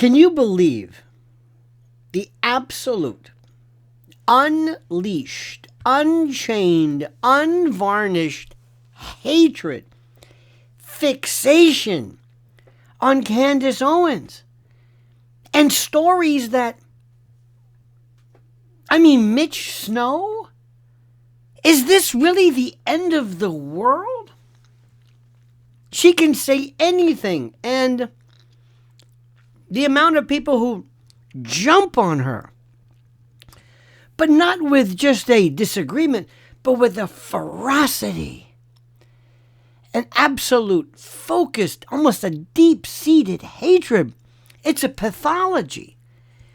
Can you believe the absolute, unleashed, unchained, unvarnished hatred, fixation on Candace Owens? And stories that, Mitch Snow? Is this really the end of the world? She can say anything, and the amount of people who jump on her, but not with just a disagreement, but with a ferocity, an absolute focused, almost a deep-seated hatred. It's a pathology.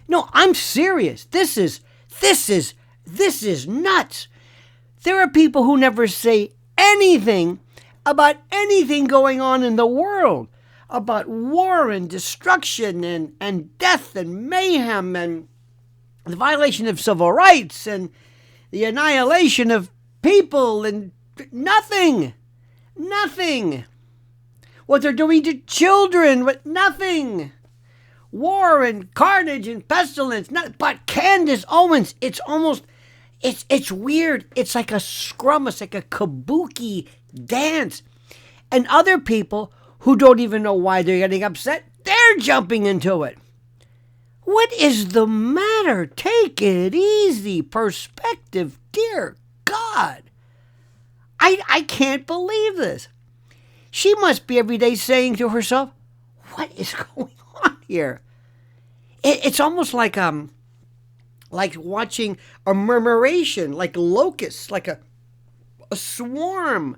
No, I'm serious. This is nuts. There are people who never say anything about anything going on in the world, about war and destruction and death and mayhem and the violation of civil rights and the annihilation of people and nothing. What they're doing to children, but nothing. War and carnage and pestilence. But Candace Owens, it's weird. It's like a scrum. It's like a kabuki dance. And other people who don't even know why they're getting upset, they're jumping into it. What is the matter? Take it easy. Perspective. Dear God. I can't believe this. She must be every day saying to herself, what is going on here? It's almost like watching a murmuration, like locusts, like a swarm,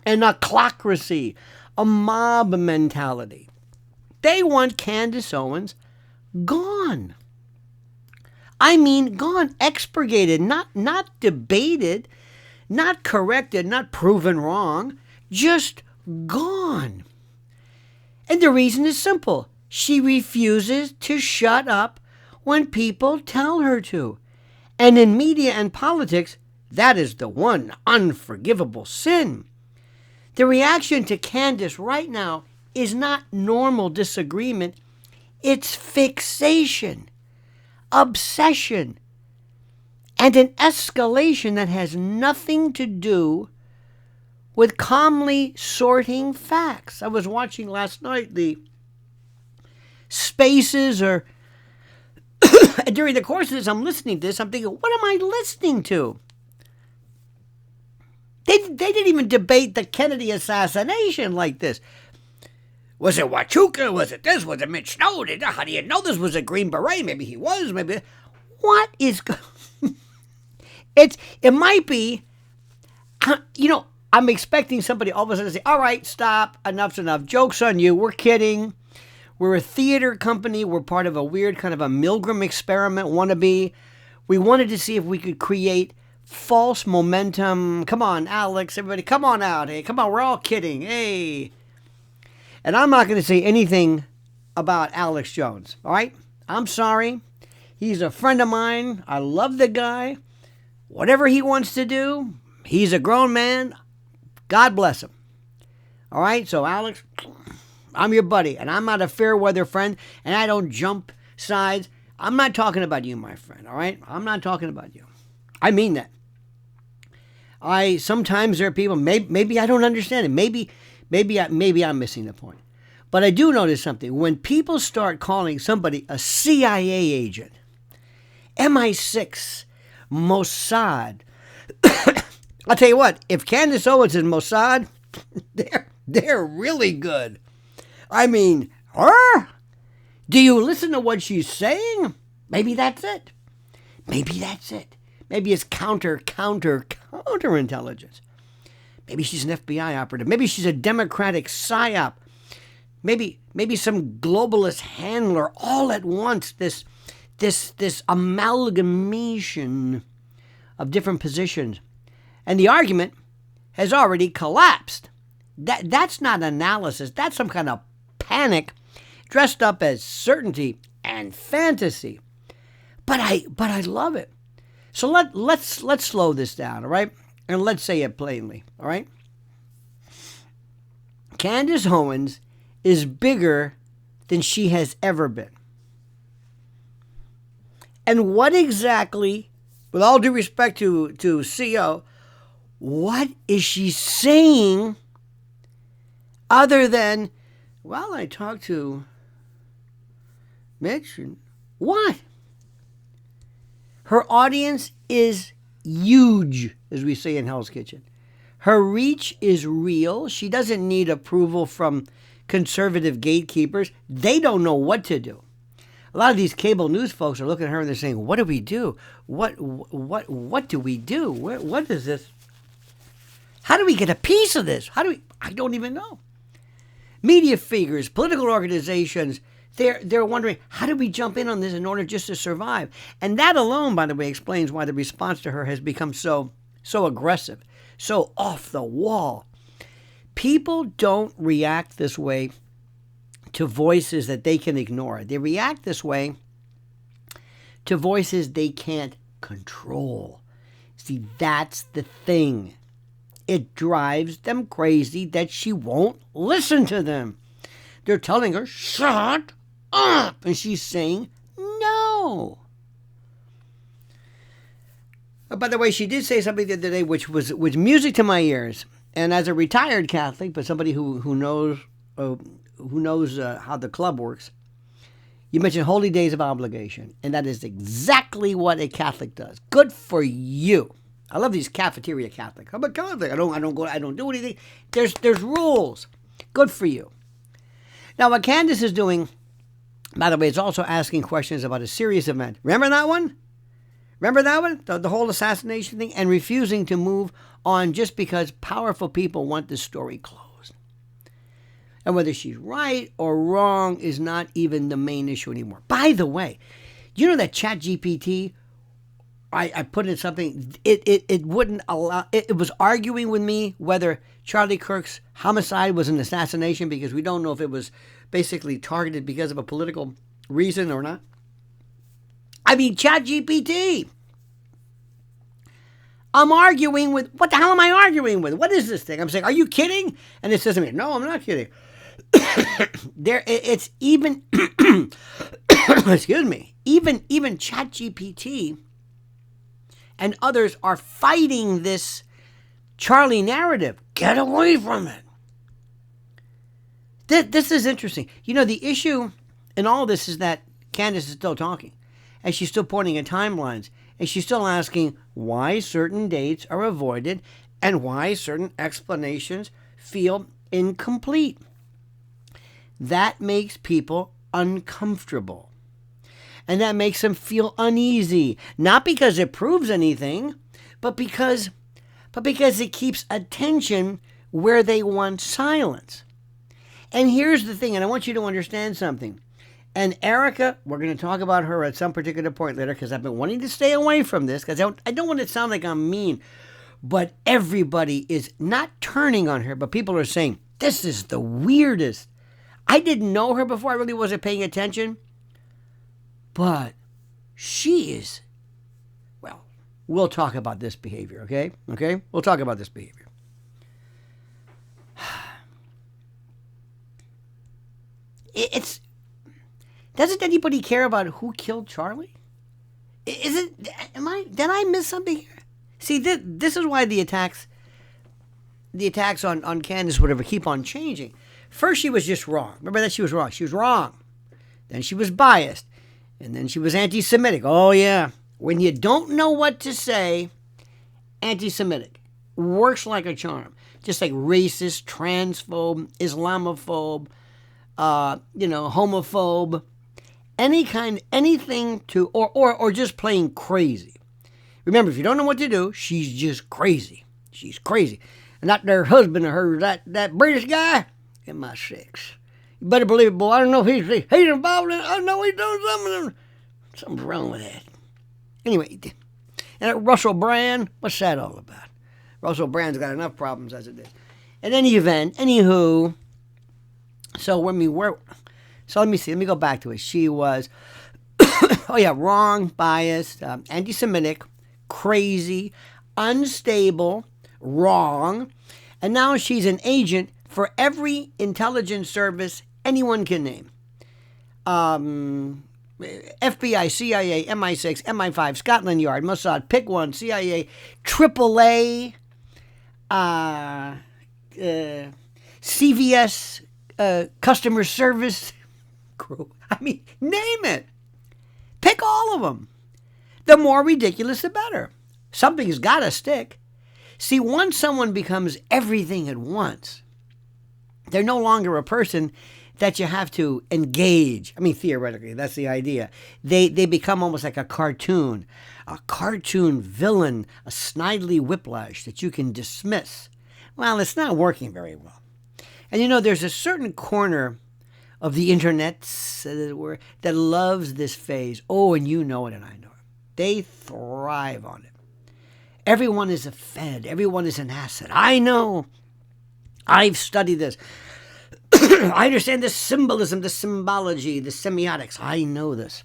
an ochlocracy, a mob mentality. They want Candace Owens gone. Gone, expurgated, not debated, not corrected, not proven wrong, just gone. And the reason is simple. She refuses to shut up when people tell her to. And in media and politics, that is the one unforgivable sin. The reaction to Candace right now is not normal disagreement. It's fixation, obsession, and an escalation that has nothing to do with calmly sorting facts. I was watching last night the Spaces, or during the course of this, I'm listening to this, I'm thinking, what am I listening to? They didn't even debate the Kennedy assassination like this. Was it Wachuca? Was it this? Was it Mitch Snow? How do you know this was a Green Beret? Maybe he was. Maybe. What is... It might be... I'm expecting somebody all of a sudden to say, all right, stop. Enough's enough. Joke's on you. We're kidding. We're a theater company. We're part of a weird kind of a Milgram experiment wannabe. We wanted to see if we could create false momentum. Come on, Alex, everybody, come on out. Hey, come on, we're all kidding. Hey. And I'm not going to say anything about Alex Jones, all right? I'm sorry. He's a friend of mine. I love the guy. Whatever he wants to do, he's a grown man. God bless him. All right, so Alex, I'm your buddy, and I'm not a fair weather friend, and I don't jump sides. I'm not talking about you, my friend, all right? I'm not talking about you. I mean that. Sometimes there are people, maybe I don't understand it. Maybe I'm missing the point. But I do notice something. When people start calling somebody a CIA agent, MI6, Mossad, I'll tell you what, if Candace Owens is Mossad, they're really good. I mean, her? Do you listen to what she's saying? Maybe that's it. Maybe it's counter intelligence. Maybe she's an FBI operative. Maybe she's a Democratic psyop. Maybe some globalist handler all at once. This amalgamation of different positions. And the argument has already collapsed. That's not analysis. That's some kind of panic dressed up as certainty and fantasy. But I love it. So let's slow this down, all right? And let's say it plainly, all right? Candace Owens is bigger than she has ever been. And what exactly, with all due respect to CO, what is she saying other than, well, I talked to Mitch, and what? Her audience is huge, as we say in Hell's Kitchen. Her reach is real. She doesn't need approval from conservative gatekeepers. They don't know what to do. A lot of these cable news folks are looking at her and they're saying, what do we do? What do we do? What is this? How do we get a piece of this? I don't even know. Media figures, political organizations, they're wondering, how do we jump in on this in order just to survive? And that alone, by the way, explains why the response to her has become so aggressive, so off the wall. People don't react this way to voices that they can ignore. They react this way to voices they can't control. See, that's the thing. It drives them crazy that she won't listen to them. They're telling her, shut up, and she's saying no. By the way, she did say something the other day which was music to my ears. And as a retired Catholic, but somebody who knows how the club works, you mentioned holy days of obligation, and that is exactly what a Catholic does. Good for you. I love these cafeteria Catholics. I'm a Catholic. I don't do anything. There's rules. Good for you. Now, what Candace is doing, by the way, is also asking questions about a serious event. Remember that one? The whole assassination thing, and refusing to move on just because powerful people want the story closed. And whether she's right or wrong is not even the main issue anymore. By the way, you know that ChatGPT, I put in something, it wouldn't allow, it was arguing with me whether Charlie Kirk's homicide was an assassination because we don't know if it was basically targeted because of a political reason or not. I mean, ChatGPT. I'm arguing with, what the hell am I arguing with? What is this thing? I'm saying, are you kidding? And it says to me, no, I'm not kidding. It's even, excuse me, even ChatGPT and others are fighting this Charlie narrative. Get away from it. This is interesting. You know, the issue in all this is that Candace is still talking, and she's still pointing at timelines, and she's still asking why certain dates are avoided and why certain explanations feel incomplete. That makes people uncomfortable. And that makes them feel uneasy. Not because it proves anything, but because it keeps attention where they want silence. And here's the thing, and I want you to understand something. And Erica, we're going to talk about her at some particular point later because I've been wanting to stay away from this because I don't want it to sound like I'm mean. But everybody is not turning on her, but people are saying, this is the weirdest. I didn't know her before. I really wasn't paying attention. But she is, well, we'll talk about this behavior, okay? Okay? We'll talk about this behavior. Doesn't anybody care about who killed Charlie? Did I miss something here? See, this is why the attacks on Candace, whatever, keep on changing. First, she was just wrong. Remember that she was wrong. She was wrong. Then she was biased. And then she was anti-Semitic. Oh, yeah. When you don't know what to say, anti-Semitic works like a charm. Just like racist, transphobe, Islamophobe, homophobe, anything to, or just plain crazy. Remember, if you don't know what to do, she's just crazy. She's crazy. And that there husband of hers, that British guy, in my six. You better believe it, boy. I don't know if he's involved in it. I know he's doing something. Something's wrong with that. Anyway, and Russell Brand, what's that all about? Russell Brand's got enough problems as it is. In any event, anywho, so let me see. Let me go back to it. She was, wrong, biased, anti-Semitic, crazy, unstable, wrong, and now she's an agent for every intelligence service anyone can name. FBI, CIA, MI6, MI5, Scotland Yard, Mossad, pick one, CIA, AAA, CVS, customer service crew. I mean, name it. Pick all of them. The more ridiculous, the better. Something's got to stick. See, once someone becomes everything at once, they're no longer a person that you have to engage. I mean, theoretically, that's the idea. They become almost like a cartoon villain, a snidely whiplash that you can dismiss. Well, it's not working very well. And you know, there's a certain corner of the internet that loves this phase. Oh, and you know it and I know it. They thrive on it. Everyone is a fed. Everyone is an asset. I know. I've studied this. I understand the symbolism, the symbology, the semiotics. I know this.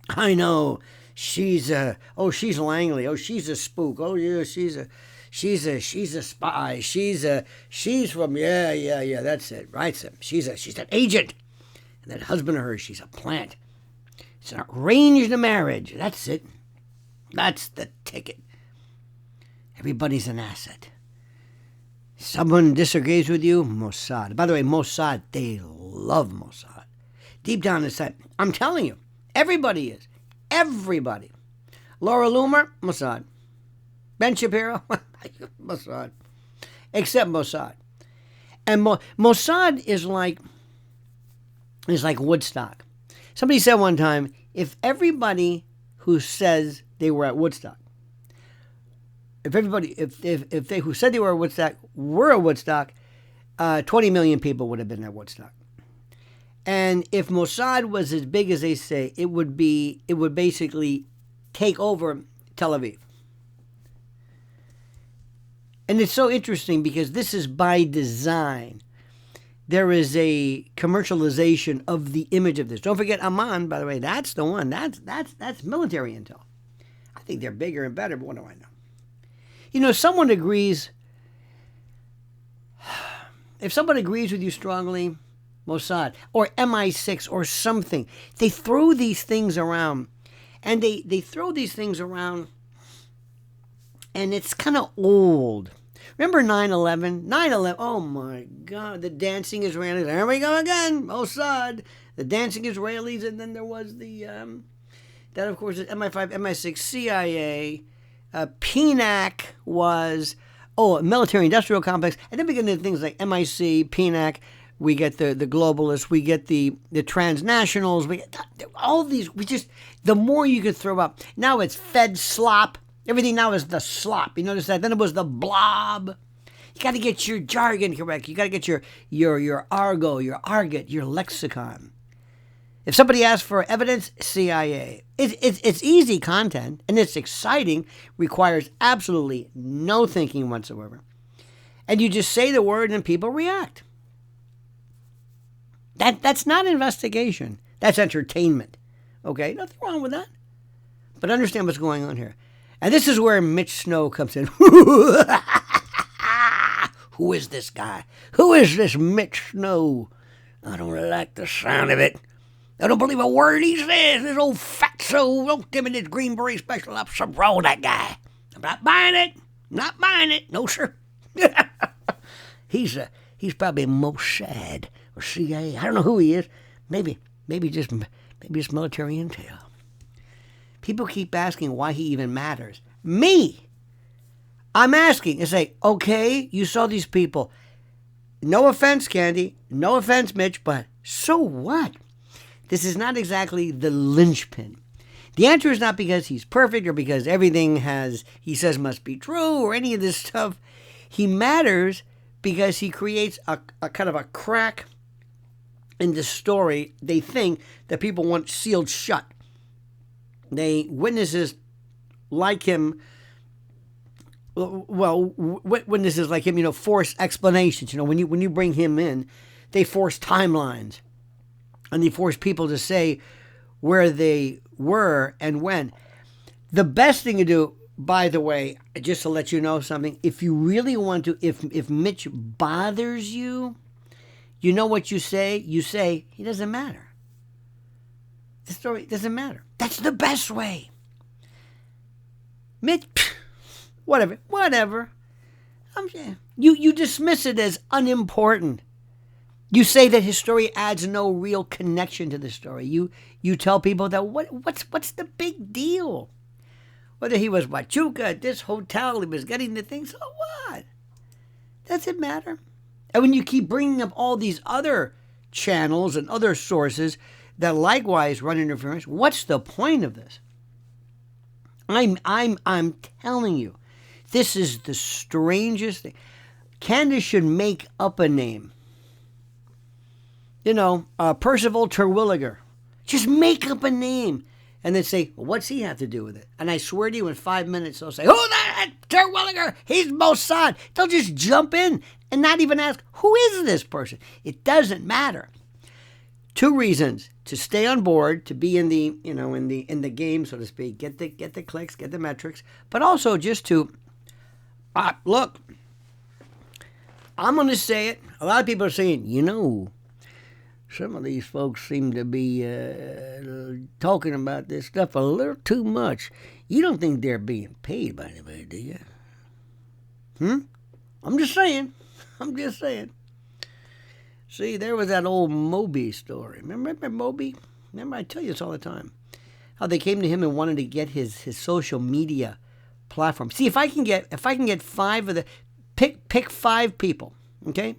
I know. She's Langley. Oh, she's a spook. Oh, yeah, she's a spy. She's from yeah. That's it. Right. She's an agent. And that husband of hers, she's a plant. It's an arranged marriage. That's it. That's the ticket. Everybody's an asset. Someone disagrees with you, Mossad. By the way, Mossad, they love Mossad. Deep down inside, I'm telling you, everybody is. Everybody. Laura Loomer, Mossad. Ben Shapiro, Mossad. Except Mossad. And Mossad is like Woodstock. Somebody said one time, if everybody who says they were at Woodstock, if they who said they were at Woodstock, 20 million people would have been at Woodstock. And if Mossad was as big as they say, it would basically take over Tel Aviv. And it's so interesting because this is by design. There is a commercialization of the image of this. Don't forget Amman, by the way, that's the one. That's military intel. I think they're bigger and better, but what do I know? You know, someone agrees. If someone agrees with you strongly, Mossad or MI6 or something, they throw these things around. And they throw these things around, and it's kind of old. Remember 9/11? 9/11, oh my God, the dancing Israelis. There we go again, Mossad. The dancing Israelis, and then there was that of course is MI5, MI6, CIA. PNAC was, a military-industrial complex. And then we get into things like MIC, PNAC. We get the globalists. We get the transnationals. We get all these. The more you could throw up. Now it's Fed slop. Everything now is the slop. You notice that? Then it was the blob. You got to get your jargon correct. You got to get your argot, your argot, your lexicon. If somebody asks for evidence, CIA. It's easy content, and it's exciting, requires absolutely no thinking whatsoever. And you just say the word and people react. That's not investigation. That's entertainment. Okay? Nothing wrong with that. But understand what's going on here. And this is where Mitch Snow comes in. Who is this guy? Who is this Mitch Snow? I don't like the sound of it. I don't believe a word he says. This old fatso. Don't give me this Green Beret special ops. Roll that guy. I'm not buying it. Not buying it. No, sir. He's probably Mossad or CIA. I don't know who he is. Maybe just military intel. People keep asking why he even matters. Me. I'm asking and say, okay, you saw these people. No offense, Candy. No offense, Mitch, but so what? This is not exactly the linchpin. The answer is not because he's perfect or because everything he says must be true or any of this stuff. He matters because he creates a kind of a crack in the story they think that people want sealed shut. Witnesses like him, witnesses like him, force explanations. When you bring him in, they force timelines. And they force people to say where they were and when. The best thing to do, by the way, just to let you know something, if you really want to, if Mitch bothers you, you know what you say? You say, he doesn't matter. The story doesn't matter. That's the best way. Mitch, whatever. You dismiss it as unimportant. You say that his story adds no real connection to the story. You tell people that what's the big deal? Whether he was Machuca at this hotel, he was getting the thing, so what? Does it matter? And when you keep bringing up all these other channels and other sources that likewise run interference, what's the point of this? I'm telling you, this is the strangest thing. Candace should make up a name. Percival Terwilliger. Just make up a name. And then say, well, what's he have to do with it? And I swear to you, in 5 minutes, they'll say, who's that? Terwilliger. He's Mossad. They'll just jump in and not even ask, who is this person? It doesn't matter. 2 reasons: to stay on board, to be in the in the game, so to speak, get the clicks, get the metrics, but also just to look. I'm going to say it. A lot of people are saying, some of these folks seem to be talking about this stuff a little too much. You don't think they're being paid by anybody, do you? I'm just saying. See, there was that old Moby story. Remember Moby? Remember, I tell you this all the time. How they came to him and wanted to get his social media platform. See, if I can get 5 of the pick 5 people, okay?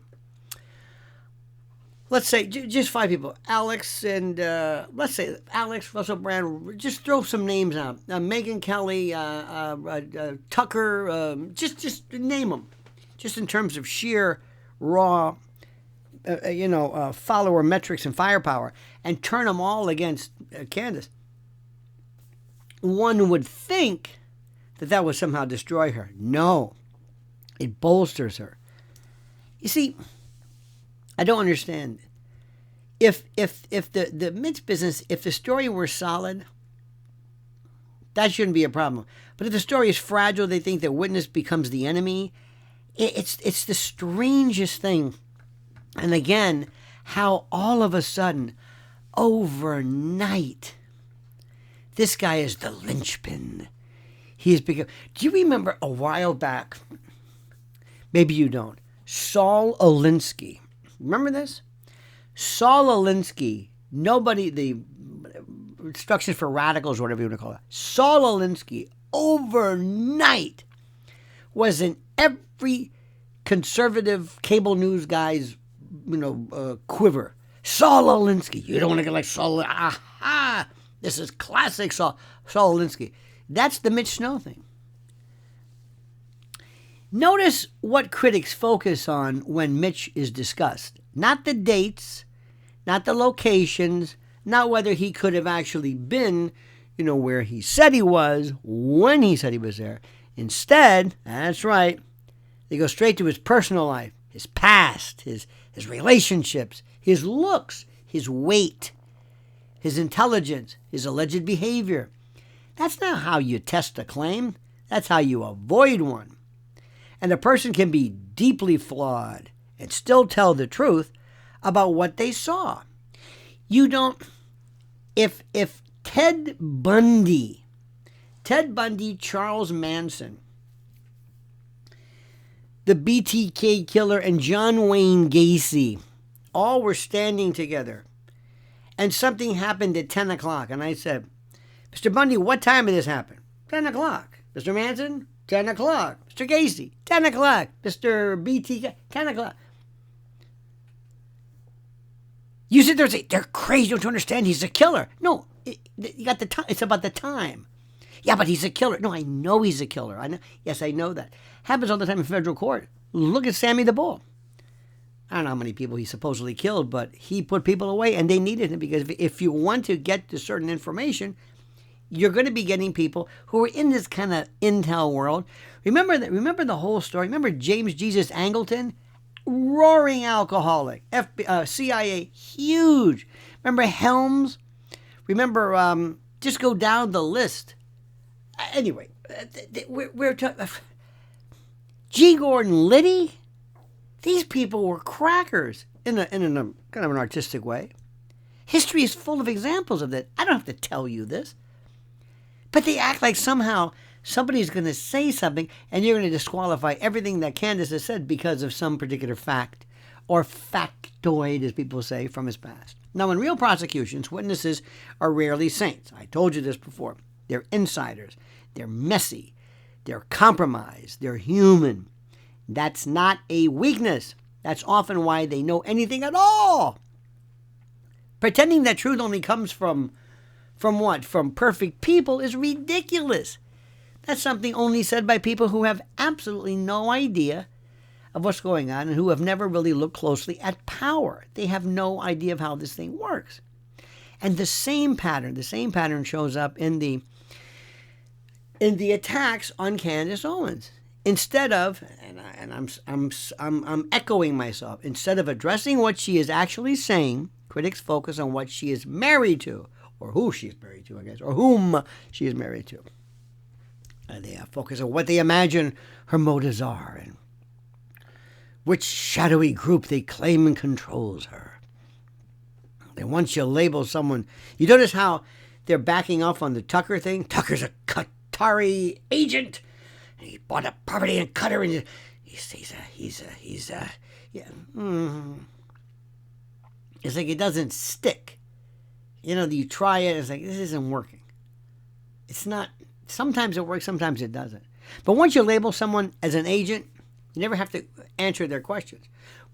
Let's say just 5 people. Alex and let's say Alex, Russell Brand. Just throw some names out. Megyn Kelly, Tucker. Just name them. Just in terms of sheer raw, follower metrics and firepower, and turn them all against Candace. One would think that would somehow destroy her. No, it bolsters her. You see, I don't understand. If the Mitch business, if the story were solid, that shouldn't be a problem. But if the story is fragile, they think that witness becomes the enemy. It's the strangest thing. And again, how all of a sudden, overnight, this guy is the linchpin. He has become. Do you remember a while back? Maybe you don't. Saul Alinsky. Remember this? Saul Alinsky. Nobody. The instructions for radicals, or whatever you want to call it. Saul Alinsky overnight was in every conservative cable news guy's quiver. Saul Alinsky. You don't want to get like Saul. Aha! This is classic Saul Alinsky. That's the Mitch Snow thing. Notice what critics focus on when Mitch is discussed. Not the dates, not the locations, not whether he could have actually been, where he said he was, when he said he was there. Instead, that's right, they go straight to his personal life, his past, his relationships, his looks, his weight, his intelligence, his alleged behavior. That's not how you test a claim. That's how you avoid one. And a person can be deeply flawed and still tell the truth about what they saw. You don't. If Ted Bundy, Charles Manson, the BTK killer, and John Wayne Gacy all were standing together, and something happened at 10 o'clock, and I said, Mr. Bundy, what time did this happen? 10 o'clock. Mr. Manson, 10 o'clock. Mr. Gacy, 10 o'clock. Mr. BTK, 10 o'clock. You sit there and say, they're crazy, don't you understand? He's a killer. No, you got the time. It's about the time. Yeah, but he's a killer. No, I know he's a killer. Yes, I know that. Happens all the time in federal court. Look at Sammy the Bull. I don't know how many people he supposedly killed, but he put people away, and they needed him because if you want to get to certain information, you're going to be getting people who are in this kind of intel world. Remember the whole story. Remember James Jesus Angleton? Roaring alcoholic. CIA, huge. Remember Helms? Remember, just go down the list. Anyway, we're talking. G. Gordon Liddy? These people were crackers in a kind of an artistic way. History is full of examples of that. I don't have to tell you this. But they act like somehow somebody's going to say something and you're going to disqualify everything that Candace has said because of some particular fact or factoid, as people say, from his past. Now, in real prosecutions, witnesses are rarely saints. I told you this before. They're insiders. They're messy. They're compromised. They're human. That's not a weakness. That's often why they know anything at all. Pretending that truth only comes from what? From perfect people is ridiculous. That's something only said by people who have absolutely no idea of what's going on and who have never really looked closely at power. They have no idea of how this thing works. And the same pattern shows up in the attacks on Candace Owens. Instead of, and I'm echoing myself, instead of addressing what she is actually saying, critics focus on what she is married to, or who she is married to, I guess, or whom she is married to. And they focus on what they imagine her motives are and which shadowy group they claim controls her. And once you label someone, you notice how they're backing off on the Tucker thing? Tucker's a Qatari agent. And he bought a property in Qatar, and he's It's like it doesn't stick. You know, you try it, it's like, this isn't working. It's not, sometimes it works, sometimes it doesn't. But once you label someone as an agent, you never have to answer their questions.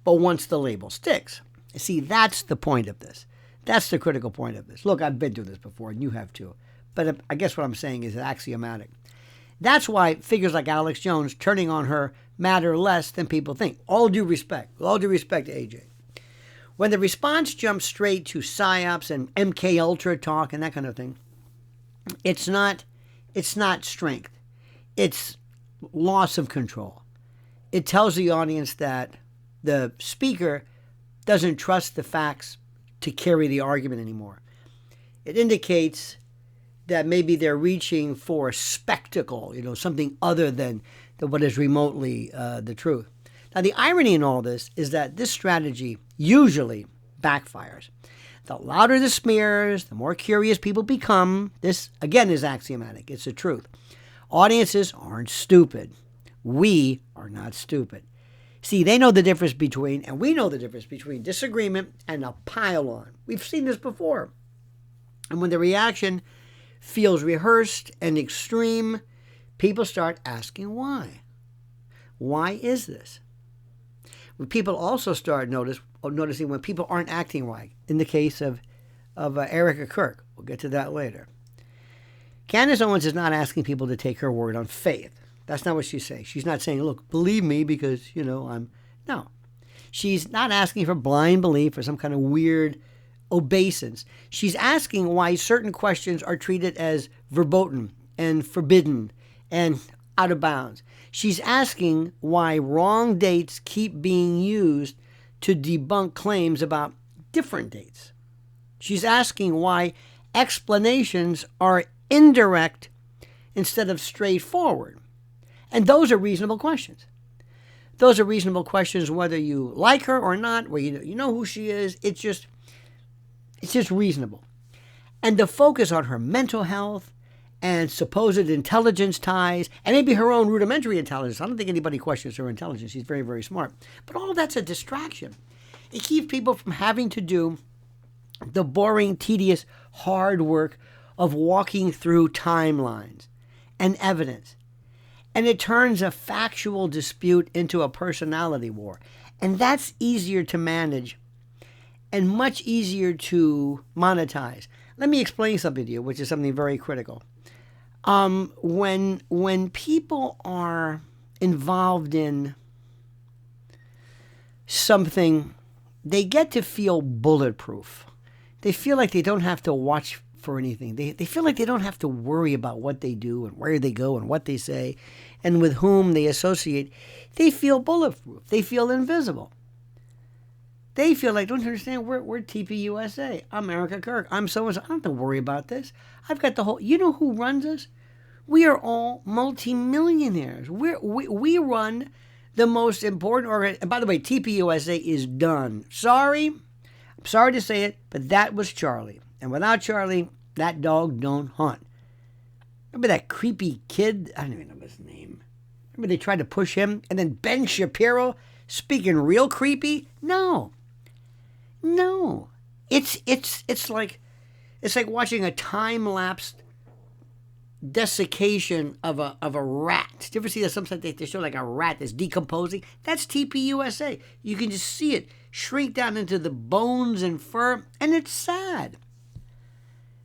But once the label sticks, see, that's the point of this. That's the critical point of this. Look, I've been through this before, and you have too. But I guess what I'm saying is axiomatic. That's why figures like Alex Jones turning on her matter less than people think. All due respect to AJ. When the response jumps straight to psyops and MK Ultra talk and that kind of thing, it's not strength. It's loss of control. It tells the audience that the speaker doesn't trust the facts to carry the argument anymore. It indicates that maybe they're reaching for spectacle, something other than what is remotely the truth. Now, the irony in all this is that this strategy usually backfires. The louder the smears, the more curious people become. This, again, is axiomatic. It's the truth. Audiences aren't stupid. We are not stupid. See, they know the difference between, and we know the difference between disagreement and a pile-on. We've seen this before. And when the reaction feels rehearsed and extreme, people start asking why. Why is this? When people also start noticing when people aren't acting right. In the case of Erica Kirk. We'll get to that later. Candace Owens is not asking people to take her word on faith. That's not what she's saying. She's not saying, look, believe me because, I'm... No. She's not asking for blind belief or some kind of weird obeisance. She's asking why certain questions are treated as verboten and forbidden and out of bounds. She's asking why wrong dates keep being used to debunk claims about different dates. She's asking why explanations are indirect instead of straightforward. And those are reasonable questions. Those are reasonable questions whether you like her or not, whether you know who she is. It's just reasonable. And the focus on her mental health and supposed intelligence ties, and maybe her own rudimentary intelligence. I don't think anybody questions her intelligence. She's very, very smart. But all that's a distraction. It keeps people from having to do the boring, tedious, hard work of walking through timelines and evidence. And it turns a factual dispute into a personality war. And that's easier to manage and much easier to monetize. Let me explain something to you, which is something very critical. When people are involved in something, they get to feel bulletproof. They feel like they don't have to watch for anything. They feel like they don't have to worry about what they do and where they go and what they say and with whom they associate. They feel bulletproof. They feel invisible. They feel like, don't you understand, we're TPUSA. I'm Erica Kirk. I'm so-and-so. I don't have to worry about this. I've got the whole, you know who runs us? We are all multimillionaires. We run the most important organ. And by the way, TPUSA is done. Sorry, sorry to say it, but that was Charlie. And without Charlie, that dog don't hunt. Remember that creepy kid? I don't even know his name. Remember they tried to push him? And then Ben Shapiro speaking real creepy? No. It's like watching a time-lapsed desiccation of a rat. Did you ever see that? Sometimes they show like a rat that's decomposing. That's TPUSA. You can just see it shrink down into the bones and fur, and it's sad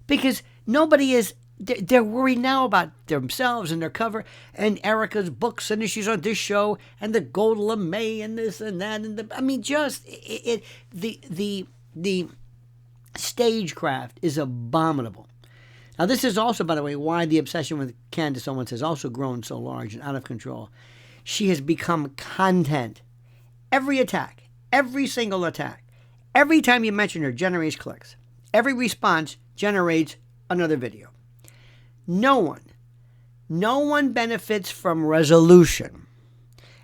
because nobody is. They're worried now about themselves and their cover and Erica's books and issues on this show and the Gold LeMay and this and that and the stagecraft is abominable. Now, this is also, by the way, why the obsession with Candace Owens has also grown so large and out of control. She has become content. Every attack, every single attack, every time you mention her generates clicks. Every response generates another video. No one benefits from resolution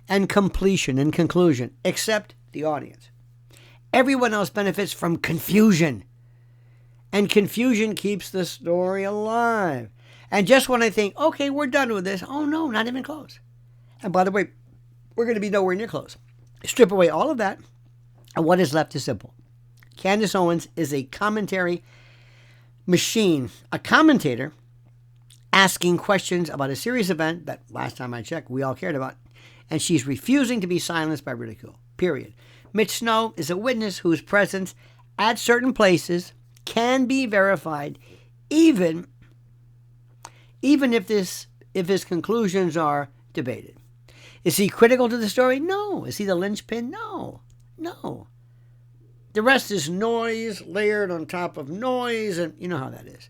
and completion and conclusion except the audience. Everyone else benefits from confusion. And confusion keeps the story alive. And just when I think, okay, we're done with this, oh no, not even close. And by the way, we're going to be nowhere near close. Strip away all of that, and what is left is simple. Candace Owens is a commentary machine, a commentator asking questions about a serious event that, last time I checked, we all cared about, and she's refusing to be silenced by ridicule, period. Mitch Snow is a witness whose presence at certain places can be verified, even if his conclusions are debated. Is he critical to the story? No. Is he the linchpin? No. The rest is noise layered on top of noise, and you know how that is.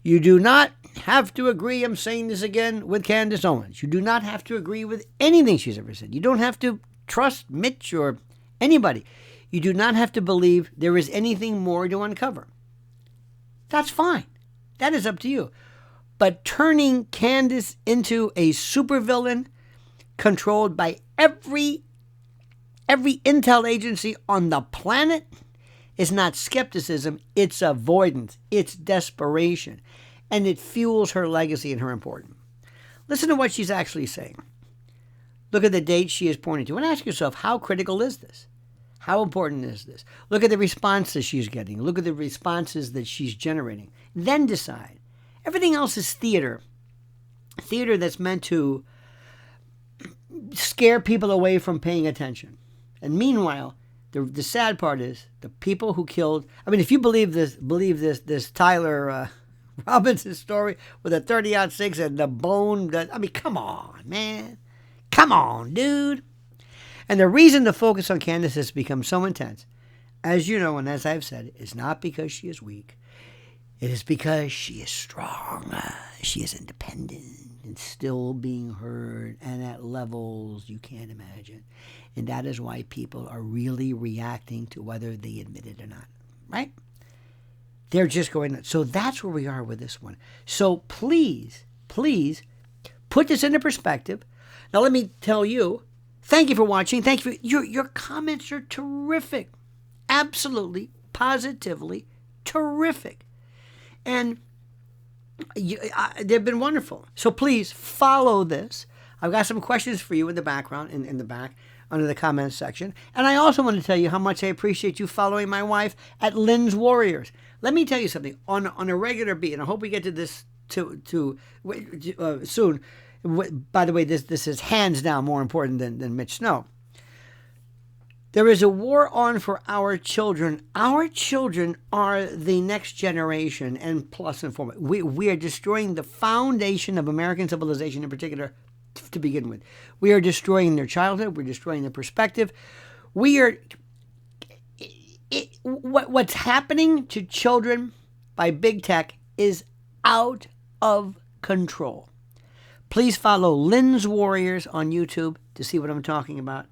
You do not have to agree, I'm saying this again, with Candace Owens. You do not have to agree with anything she's ever said. You don't have to trust Mitch or anybody. You do not have to believe there is anything more to uncover. That's fine. That is up to you. But turning Candace into a supervillain controlled by every intel agency on the planet is not skepticism, it's avoidance, it's desperation, and it fuels her legacy and her importance. Listen to what she's actually saying. Look at the dates she is pointing to and ask yourself, how critical is this? How important is this? Look at the responses she's getting. Look at the responses that she's generating. Then decide. Everything else is theater. Theater that's meant to scare people away from paying attention. And meanwhile, the sad part is the people who killed. I mean, if you believe this Tyler Robinson story with a 30-06 and the bone. I mean, come on, man. Come on, dude. And the reason the focus on Candace has become so intense, as you know and as I've said, is not because she is weak. It is because she is strong. She is independent and still being heard and at levels you can't imagine. And that is why people are really reacting to whether they admit it or not, right? They're just going, so that's where we are with this one. So please put this into perspective. Now let me tell you, thank you for watching. Thank you for your comments are terrific. Absolutely, positively terrific. And they've been wonderful. So please follow this. I've got some questions for you in the background, in the back, under the comments section. And I also want to tell you how much I appreciate you following my wife at Lynn's Warriors. Let me tell you something. On a regular beat, and I hope we get to this soon. By the way, this is hands down more important than Mitch Snow. There is a war on for our children. Our children are the next generation, and plus and foremost. We are destroying the foundation of American civilization in particular to begin with. We are destroying their childhood. We're destroying their perspective. What's happening to children by big tech is out of control. Please follow Lynn's Warriors on YouTube to see what I'm talking about,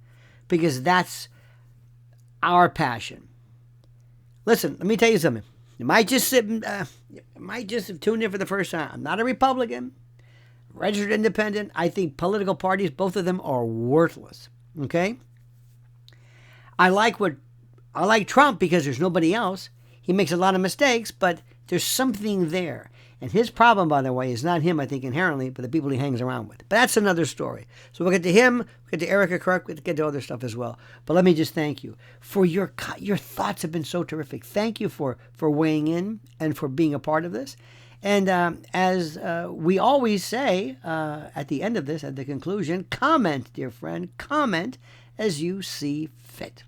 because that's our passion. Listen, let me tell you something. You might just have tuned in for the first time. I'm not a Republican, registered independent. I think political parties, both of them, are worthless. Okay? I like what I like Trump because there's nobody else. He makes a lot of mistakes, but there's something there. And his problem, by the way, is not him, I think, inherently, but the people he hangs around with. But that's another story. So we'll get to him, we'll get to Erica Kirk, we'll get to other stuff as well. But let me just thank you for your thoughts have been so terrific. Thank you for weighing in and for being a part of this. And as we always say at the end of this, at the conclusion, comment, dear friend, comment as you see fit.